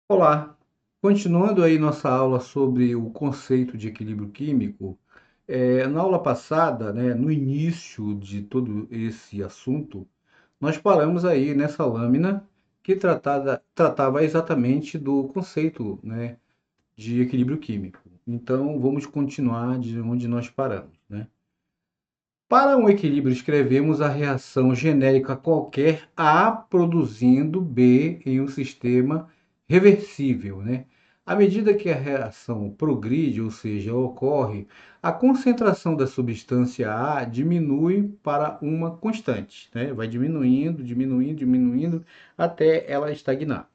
Olá, continuando aí nossa aula sobre o conceito de equilíbrio químico, na aula passada, né, no início de todo esse assunto, nós paramos aí nessa lâmina que tratava exatamente do conceito, né, de equilíbrio químico. Então, vamos continuar de onde nós paramos, né? Para um equilíbrio, escrevemos a reação genérica qualquer A produzindo B em um sistema reversível, né? À medida que a reação progride, ou seja, ocorre, a concentração da substância A diminui para uma constante, né? Vai diminuindo, diminuindo, diminuindo até ela estagnar.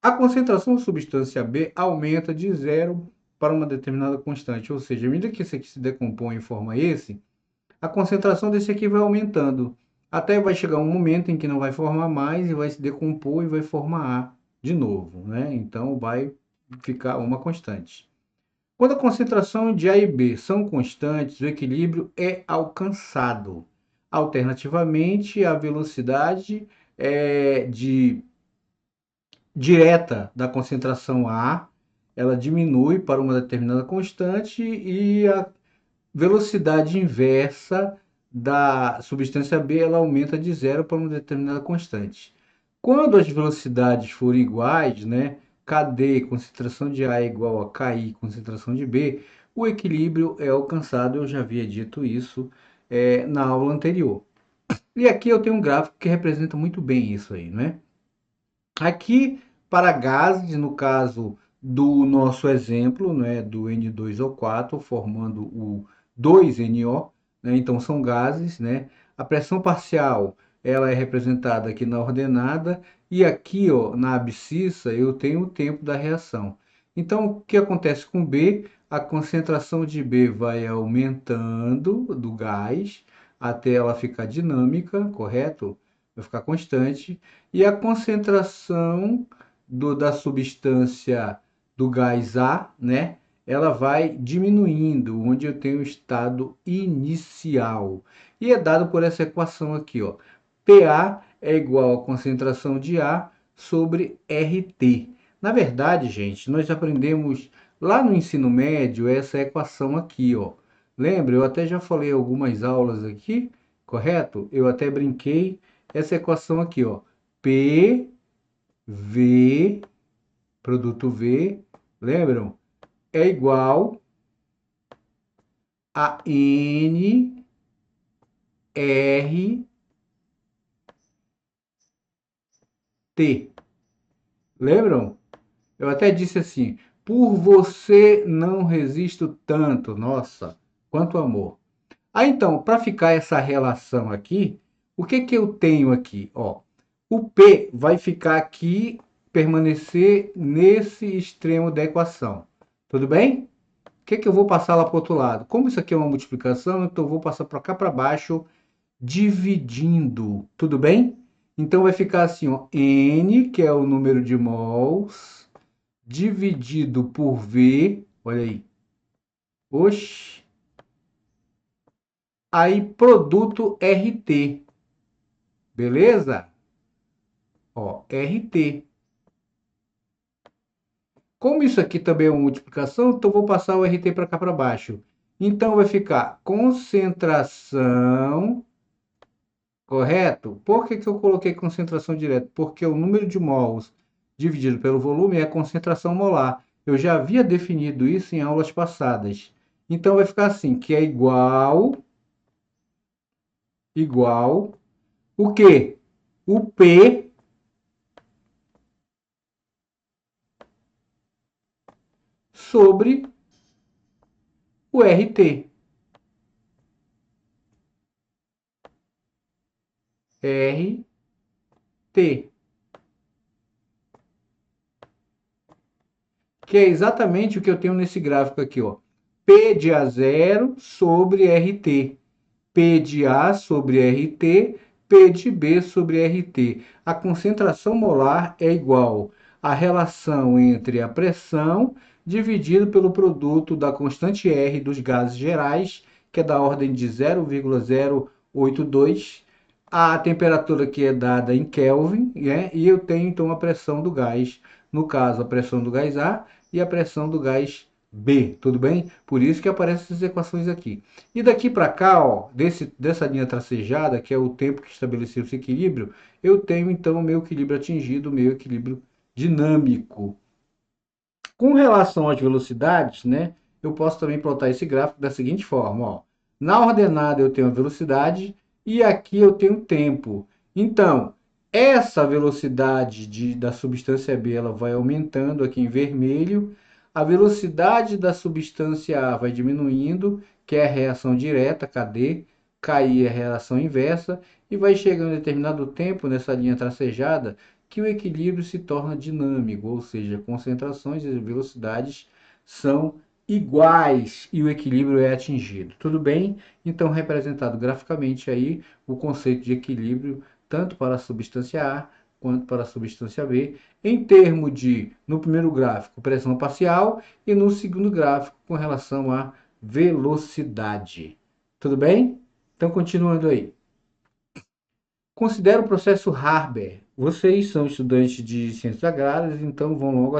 A concentração da substância B aumenta de zero para uma determinada constante, ou seja, à medida que isso aqui se decompõe e forma esse, a concentração desse aqui vai aumentando, até vai chegar um momento em que não vai formar mais e vai se decompor e vai formar A de novo, né? Então vai ficar uma constante. Quando a concentração de A e B são constantes, o equilíbrio é alcançado. Alternativamente, a velocidade direta da concentração A, ela diminui para uma determinada constante e a velocidade inversa da substância B ela aumenta de zero para uma determinada constante. Quando as velocidades forem iguais, né, KD, concentração de A é igual a KI, concentração de B, o equilíbrio é alcançado. Eu já havia dito isso na aula anterior. E aqui eu tenho um gráfico que representa muito bem isso aí, né? Aqui, para gases, no caso do nosso exemplo, né, do N2O4, formando o 2NO, né, então são gases, né? A pressão parcial, ela é representada aqui na ordenada, e aqui, ó, na abscissa, eu tenho o tempo da reação. Então, o que acontece com B? A concentração de B vai aumentando do gás até ela ficar dinâmica, correto? Vai ficar constante e a concentração da substância do gás A, né? Ela vai diminuindo, onde eu tenho o estado inicial. E é dado por essa equação aqui, ó. PA é igual à concentração de A sobre RT. Na verdade, gente, nós aprendemos lá no ensino médio essa equação aqui, ó. Lembra? Eu até já falei algumas aulas aqui, correto? Eu até brinquei essa equação aqui, ó. P, V, produto V, lembram? É igual a N, R, T. Lembram? Eu até disse assim, por você não resisto tanto. Nossa, quanto amor. Ah, então, para ficar essa relação aqui, o que que eu tenho aqui? Ó, o P vai ficar aqui, permanecer nesse extremo da equação. Tudo bem? O que que eu vou passar lá para o outro lado? Como isso aqui é uma multiplicação, então eu vou passar para cá para baixo, dividindo. Tudo bem? Então vai ficar assim, ó, N, que é o número de mols, dividido por V, olha aí. Oxi. Aí produto RT, beleza? Ó, RT. Como isso aqui também é uma multiplicação, então vou passar o RT para cá para baixo. Então vai ficar concentração. Correto? Por que que eu coloquei concentração direta? Porque o número de mols dividido pelo volume é a concentração molar. Eu já havia definido isso em aulas passadas. Então vai ficar assim, que é igual, o quê? O P sobre o RT. RT. Que é exatamente o que eu tenho nesse gráfico aqui, ó. P de A0 sobre RT. P de A sobre RT, P de B sobre RT. A concentração molar é igual à relação entre a pressão dividido pelo produto da constante R dos gases gerais, que é da ordem de 0,082, A temperatura que é dada em Kelvin, né? E eu tenho então a pressão do gás, no caso a pressão do gás A e a pressão do gás B, tudo bem? Por isso que aparecem essas equações aqui. E daqui para cá, ó, dessa linha tracejada, que é o tempo que estabeleceu esse equilíbrio, eu tenho então o meu equilíbrio atingido, o meu equilíbrio dinâmico. Com relação às velocidades, né, eu posso também plotar esse gráfico da seguinte forma, ó. Na ordenada eu tenho a velocidade e aqui eu tenho o tempo. Então, essa velocidade da substância B ela vai aumentando aqui em vermelho, a velocidade da substância A vai diminuindo, que é a reação direta, cadê? Cair é a reação inversa, e vai chegando em determinado tempo nessa linha tracejada que o equilíbrio se torna dinâmico, ou seja, concentrações e velocidades são iguais e o equilíbrio é atingido. Tudo bem? Então, representado graficamente aí o conceito de equilíbrio tanto para a substância A quanto para a substância B, em termos de, no primeiro gráfico, pressão parcial e no segundo gráfico, com relação à velocidade. Tudo bem? Então, continuando aí. Considera o processo Haber. Vocês são estudantes de ciências agrárias, então vão logo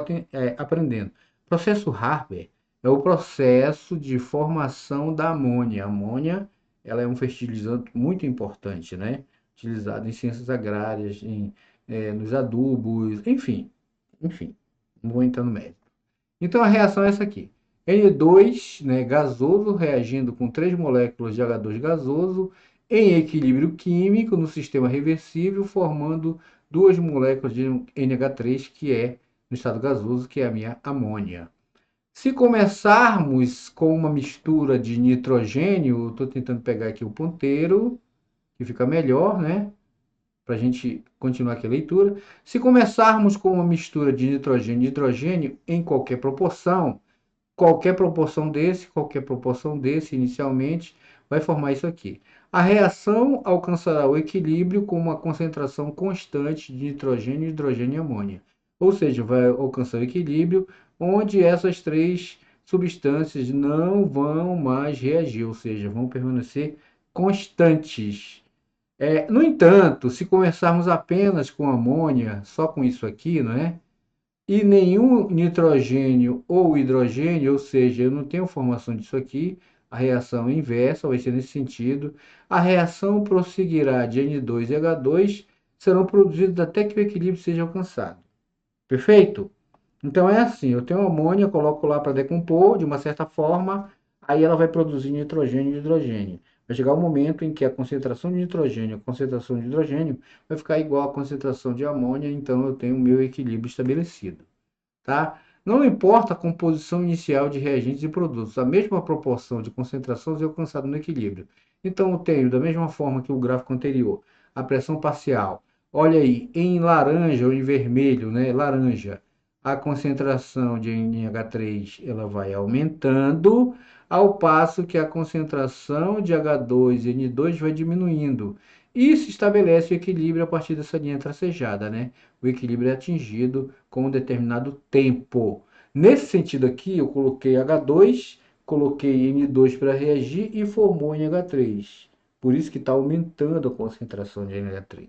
aprendendo. O processo Haber é o processo de formação da amônia. A amônia, ela é um fertilizante muito importante, né? Utilizado em ciências agrárias, nos adubos, enfim, não vou entrar no mérito. Então a reação é essa aqui. N2, né, gasoso, reagindo com 3 moléculas de H2 gasoso em equilíbrio químico no sistema reversível, formando 2 moléculas de NH3, que é no estado gasoso, que é a minha amônia. Se começarmos com uma mistura de nitrogênio, estou tentando pegar aqui o ponteiro, que fica melhor, né? Para a gente continuar aqui a leitura. Se começarmos com uma mistura de nitrogênio e hidrogênio em qualquer proporção desse inicialmente, vai formar isso aqui. A reação alcançará o equilíbrio com uma concentração constante de nitrogênio, hidrogênio e amônia. Ou seja, vai alcançar o equilíbrio onde essas três substâncias não vão mais reagir, ou seja, vão permanecer constantes. No entanto, se começarmos apenas com amônia, só com isso aqui, não é? E nenhum nitrogênio ou hidrogênio, ou seja, eu não tenho formação disso aqui, a reação inversa vai ser nesse sentido. A reação prosseguirá de N2 e H2, serão produzidos até que o equilíbrio seja alcançado. Perfeito? Então é assim, eu tenho amônia, coloco lá para decompor de uma certa forma, aí ela vai produzir nitrogênio e hidrogênio. Vai chegar um momento em que a concentração de nitrogênio e a concentração de hidrogênio vai ficar igual à concentração de amônia, então eu tenho o meu equilíbrio estabelecido, tá? Não importa a composição inicial de reagentes e produtos, a mesma proporção de concentrações é alcançada no equilíbrio. Então eu tenho, da mesma forma que o gráfico anterior, a pressão parcial. Olha aí, em laranja ou em vermelho, né? Laranja, a concentração de NH3 ela vai aumentando, ao passo que a concentração de H2 e N2 vai diminuindo. E se estabelece o equilíbrio a partir dessa linha tracejada, né? O equilíbrio é atingido com um determinado tempo. Nesse sentido aqui, eu coloquei H2, coloquei N2 para reagir e formou NH3. Por isso que está aumentando a concentração de NH3.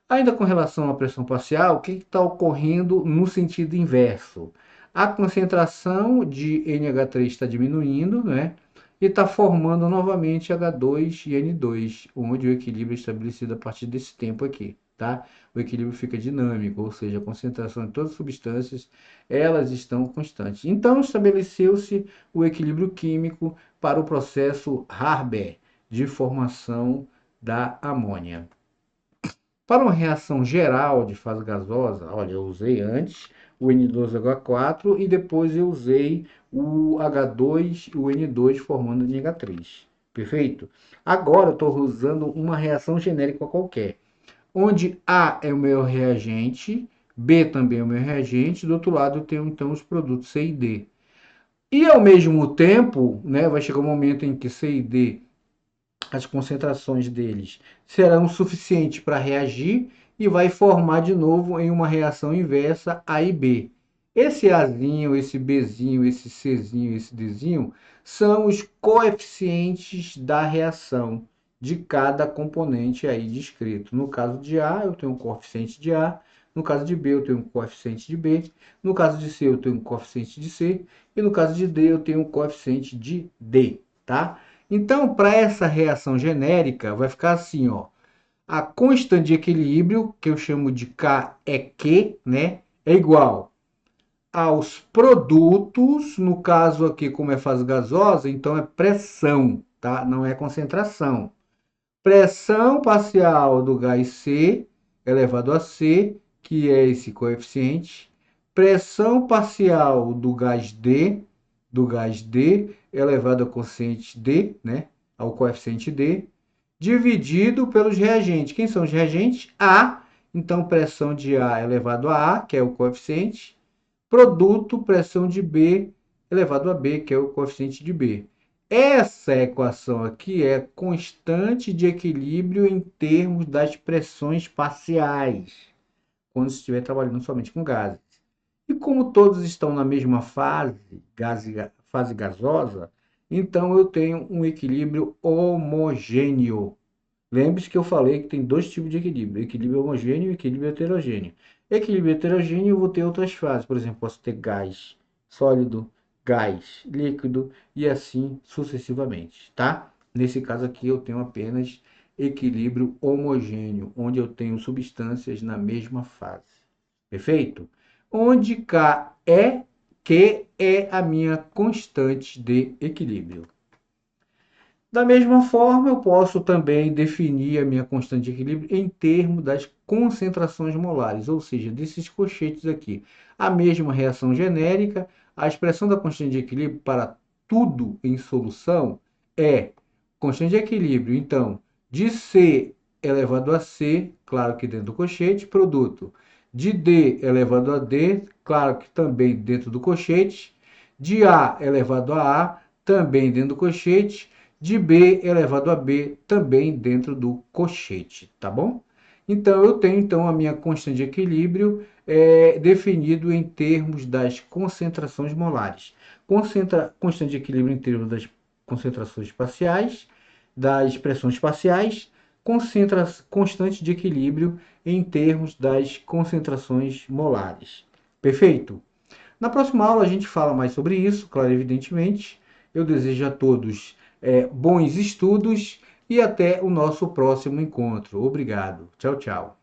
Ainda com relação à pressão parcial, o que está ocorrendo no sentido inverso? A concentração de NH3 está diminuindo, né? E está formando novamente H2 e N2, onde o equilíbrio é estabelecido a partir desse tempo aqui, tá? O equilíbrio fica dinâmico, ou seja, a concentração de todas as substâncias, elas estão constantes. Então, estabeleceu-se o equilíbrio químico para o processo Haber, de formação da amônia. Para uma reação geral de fase gasosa, olha, eu usei antes o N2H4 e depois eu usei o H2 e o N2 formando NH3. Perfeito? Agora eu estou usando uma reação genérica qualquer, onde A é o meu reagente, B também é o meu reagente, do outro lado eu tenho então os produtos C e D. E ao mesmo tempo, né, vai chegar um momento em que C e D, as concentrações deles serão suficientes para reagir e vai formar de novo em uma reação inversa A e B. Esse Azinho, esse Bzinho, esse Czinho, esse Dzinho são os coeficientes da reação de cada componente aí descrito. No caso de A, eu tenho um coeficiente de A, no caso de B, eu tenho um coeficiente de B, no caso de C, eu tenho um coeficiente de C, e no caso de D, eu tenho um coeficiente de D, tá? Então, para essa reação genérica, vai ficar assim, ó. A constante de equilíbrio, que eu chamo de K é Q, né? É igual aos produtos, no caso aqui, como é fase gasosa, então é pressão, tá? Não é concentração. Pressão parcial do gás C elevado a C, que é esse coeficiente. Pressão parcial do gás D elevado ao coeficiente D, né? Ao coeficiente D, dividido pelos reagentes. Quem são os reagentes? A. Então, pressão de A elevado a A, que é o coeficiente, produto pressão de B elevado a B, que é o coeficiente de B. Essa equação aqui é constante de equilíbrio em termos das pressões parciais, quando estiver trabalhando somente com gases. E como todos estão na mesma fase gasosa, então eu tenho um equilíbrio homogêneo. Lembre-se que eu falei que tem dois tipos de equilíbrio: equilíbrio homogêneo e equilíbrio heterogêneo. Equilíbrio heterogêneo eu vou ter outras fases, por exemplo, posso ter gás sólido, gás líquido e assim sucessivamente, tá? Nesse caso aqui eu tenho apenas equilíbrio homogêneo, onde eu tenho substâncias na mesma fase. Perfeito? Onde K é Q é a minha constante de equilíbrio. Da mesma forma, eu posso também definir a minha constante de equilíbrio em termos das concentrações molares, ou seja, desses colchetes aqui. A mesma reação genérica, a expressão da constante de equilíbrio para tudo em solução é constante de equilíbrio, então, de C elevado a C, claro que dentro do colchete, produto de D elevado a D, claro que também dentro do colchete, de A elevado a A, também dentro do colchete, de B elevado a B, também dentro do colchete, tá bom? Então, eu tenho então a minha constante de equilíbrio definido em termos das concentrações molares. Constante de equilíbrio em termos das concentrações parciais, das pressões parciais, constante de equilíbrio em termos das concentrações molares. Perfeito? Na próxima aula a gente fala mais sobre isso, claro, evidentemente. Eu desejo a todos bons estudos e até o nosso próximo encontro. Obrigado. Tchau, tchau.